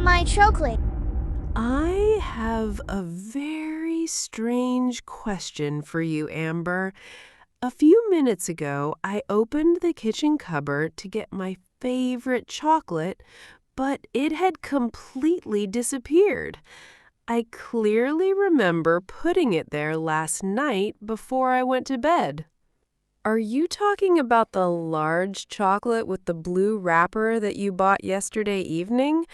my chocolate? I have a very strange question for you, Amber. A few minutes ago, I opened the kitchen cupboard to get my favorite chocolate, but it had completely disappeared. I clearly remember putting it there last night before I went to bed. Are you talking about the large chocolate with the blue wrapper that you bought yesterday evening?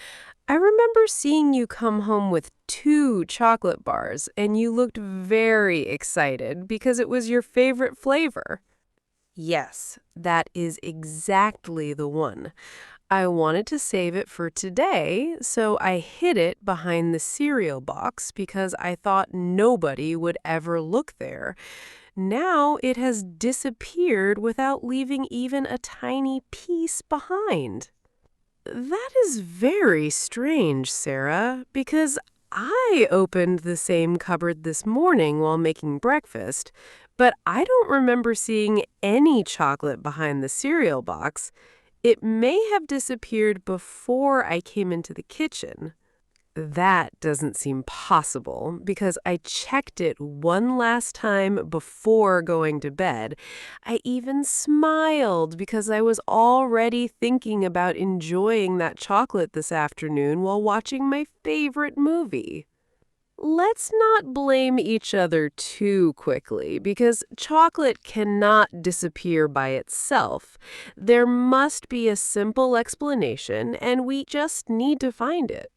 I remember seeing you come home with 2 chocolate bars, and you looked very excited because it was your favorite flavor. Yes, that is exactly the one. I wanted to save it for today, so I hid it behind the cereal box because I thought nobody would ever look there. Now it has disappeared without leaving even a tiny piece behind. That is very strange, Sarah, because I opened the same cupboard this morning while making breakfast, but I don't remember seeing any chocolate behind the cereal box. It may have disappeared before I came into the kitchen. That doesn't seem possible because I checked it one last time before going to bed. I even smiled because I was already thinking about enjoying that chocolate this afternoon while watching my favorite movie. Let's not blame each other too quickly because chocolate cannot disappear by itself. There must be a simple explanation, and we just need to find it.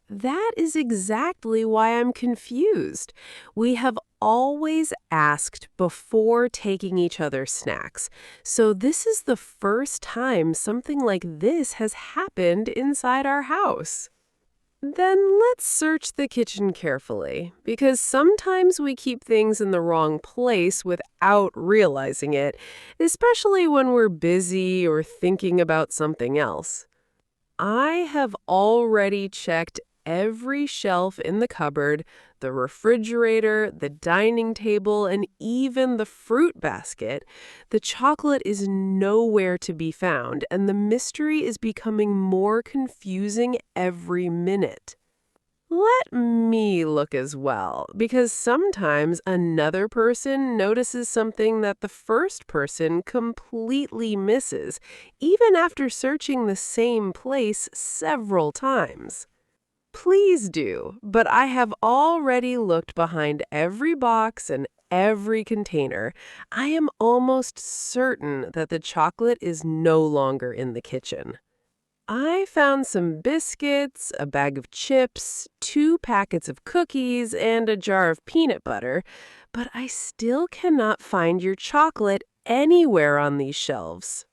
That is exactly why I'm confused. We have always asked before taking each other's snacks, so this is the first time something like this has happened inside our house. Then let's search the kitchen carefully, because sometimes we keep things in the wrong place without realizing it, especially when we're busy or thinking about something else. I have already checked every shelf in the cupboard, the refrigerator, the dining table, and even the fruit basket. The chocolate is nowhere to be found, and the mystery is becoming more confusing every minute. Let me look as well, because sometimes another person notices something that the first person completely misses, even after searching the same place several times. Please do, but I have already looked behind every box and every container. I am almost certain that the chocolate is no longer in the kitchen. I found some biscuits, a bag of chips, 2 packets of cookies, and a jar of peanut butter, but I still cannot find your chocolate anywhere on these shelves.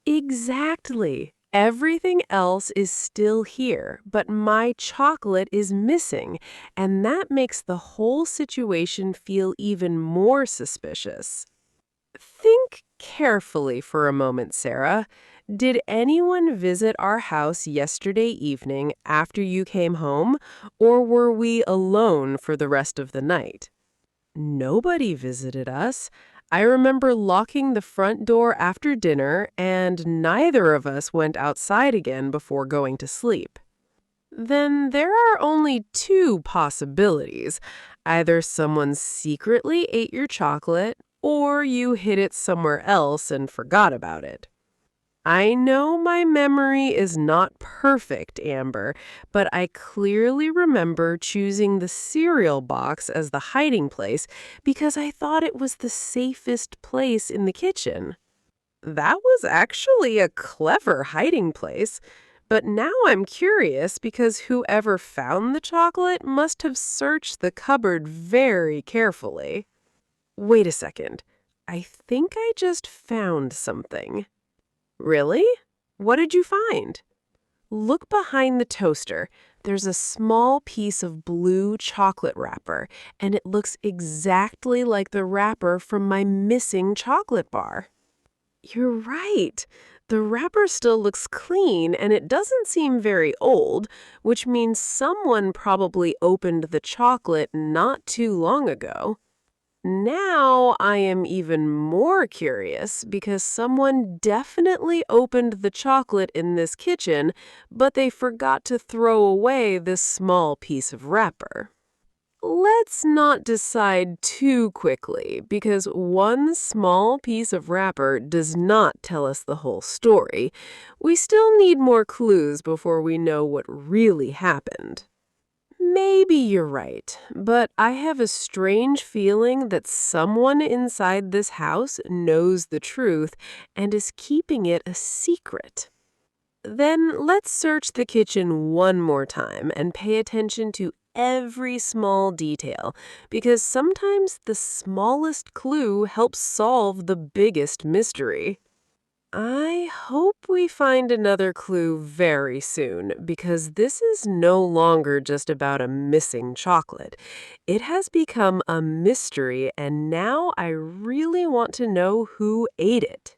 Exactly. Everything else is still here, but my chocolate is missing, and that makes the whole situation feel even more suspicious. Think carefully for a moment, Sarah. Did anyone visit our house yesterday evening after you came home, or were we alone for the rest of the night? Nobody visited us. I remember locking the front door after dinner, and neither of us went outside again before going to sleep. Then there are only 2 possibilities. Either someone secretly ate your chocolate, or you hid it somewhere else and forgot about it. I know my memory is not perfect, Amber, but I clearly remember choosing the cereal box as the hiding place because I thought it was the safest place in the kitchen. That was actually a clever hiding place, but now I'm curious because whoever found the chocolate must have searched the cupboard very carefully. Wait a second. I think I just found something. Really? What did you find? Look behind the toaster. There's a small piece of blue chocolate wrapper, and it looks exactly like the wrapper from my missing chocolate bar. You're right. The wrapper still looks clean, and it doesn't seem very old, which means someone probably opened the chocolate not too long ago. Now I am even more curious because someone definitely opened the chocolate in this kitchen, but they forgot to throw away this small piece of wrapper. Let's not decide too quickly because one small piece of wrapper does not tell us the whole story. We still need more clues before we know what really happened. Maybe you're right, but I have a strange feeling that someone inside this house knows the truth and is keeping it a secret. Then let's search the kitchen one more time and pay attention to every small detail, because sometimes the smallest clue helps solve the biggest mystery. I hope we find another clue very soon, because this is no longer just about a missing chocolate. It has become a mystery, and now I really want to know who ate it.